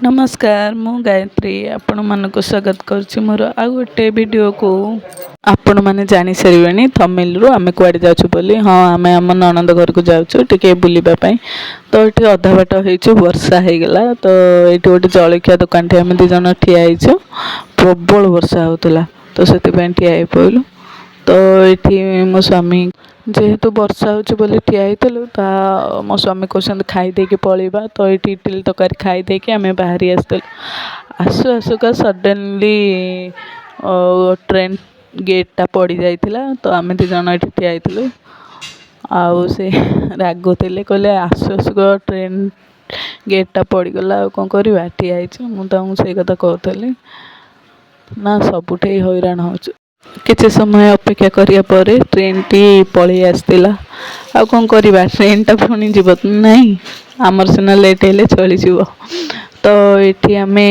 नमस्कार मु गायत्री आपण मानक स्वागत करुच्ची मोर आ गोटे वीडियो को आपण मैंने जानी सारे थंबनेल रु आमे कुआडे जाउछु बोली हाँ आमे आम ननंद घर को जाउछु टिके बुलिबा पई तो ये अधा बाट होइछु वर्षा हो गला तो ये गोटे जलखिया दुकान टे आमे दी जन ठिया होइछु प्रबल वर्षा होतला तो सेति पई ठिया हे पइलु तो ये मो स्वामी जेहेतु वर्षा होची बोली ठिया होइतलु ता मो स्वामी कहते खाई देके पळेबा तो ये इडली तरकारी खाई देके आमे बाहरी आसतलु आसु आसुका सडनली ट्रेन गेटा पड़ी जाइथिला तो आमे दी जन एठी ठिया होइतलु आउ से रागुतिले कहले आसु आसुका ट्रेन गेटा पड़ी गला कौन करबा ठिया होइछु मु ताऊ से कथा कहतली ना सबुठे हैरान होछु किसी समय अपेक्षा करिया परे ट्रेन टी पळी आसतिला आ कौन करबा ट्रेन टा पुणी जीव नहीं आमर सिना लेट हेले चली जीव तो एठी आमे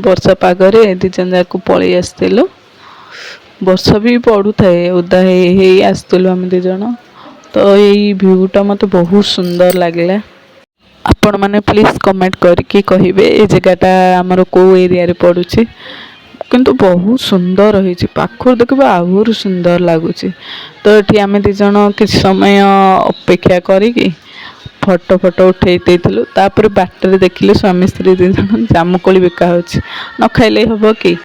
वर्षा पागरे दी जन जाको पळी आसतिलु वर्षा भी पड़ू थाए ओदा हे आसतिलु आमे दी जन तो यही व्यूटा मते बहुत सुंदर लागला आपण माने प्लीज कमेंट करके कहिबे ए जगहटा हमर को एरिया रे पडुची किंतु बहुत सुंदर होइछि पाखर देखबा आहुर सुंदर लागुछि तो एठी आमे दी जन किछ समय अपेक्षा करिकि फोटो फोटो उठेई देथिलु तापर बाटरे देखिले स्वामी स्त्री दी जन जामुकोली बिका होछि न खाइले हबो कि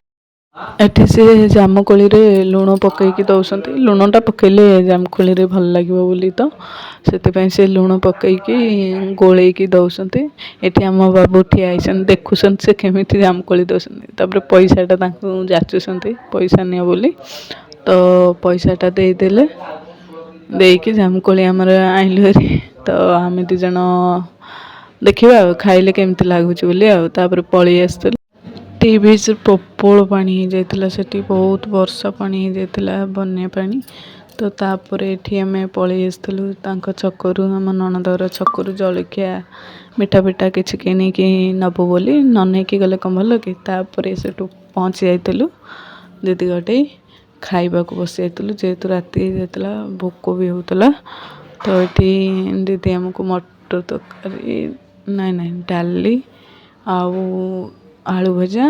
एठी से जामुकोली रे लुण पकईकी दउसंती लुणटा पकईले जामुकोली रे भल लागिबो बोली तो सेति पई से लुण पकईकी गोळेकी दउसंती एठी हम बाबू ठिया आइसन देखुसन से केमिति जामुकोली दउसंती तापर पैसाटा तांकु जाचुसंती पैसा नियो बोली तो पैसाटा देई देले देईकी जामुकोली हमर आइलु रे तो आमे दी जण देखिबा खाइले केमिति लागुची बोली आ तापर पळी आस्तल टीवी से प्रबल पानी हो जाता सेठी बहुत वर्षा पानी हो जाता बन्या पानी तो तापर एठी आमे पळी आस्तलु तांको छकरु हम ननदर छकरु जलखिया मिठा पिठा किछि किनिकी नबो बोली न नेकी गले कम भल कि तापर सेठु पहुँची जाइतलु दीदी गटे खाइबा को बसी जाइतलु जेहेतु राति हो जाता भोक भी होतला तो एठी दीदी हमको मटर तरकारी नाई नाई डाली आउ आलू भजा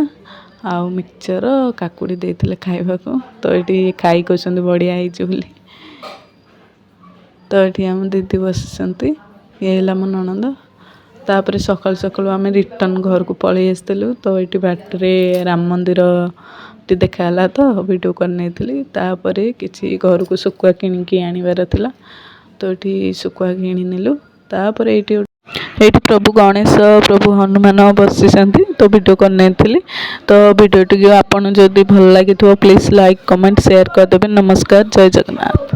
आउ मिक्सचर काकुड़ी देते खाइबा को तो ये खाई कहते बढ़िया होली तो ये आम दीदी बसती ये मो ननद तापर सकाल सकाल आम रिटर्न घर को पलि आसलु तो ये बाटरे राम मंदिर टी देखाला तो वीडियो करनी तापर किसी घर को शुखुआ किणिकी आनिबार थिला तो ये शुखुआ किणी नेलु तापर ये प्रभु गणेश प्रभु हनुमान बसी तो वीडियो करनी तो वीडियो टी आपन जदि भल लगी प्लीज लाइक कमेंट शेयर करदेवे नमस्कार जय जगन्नाथ।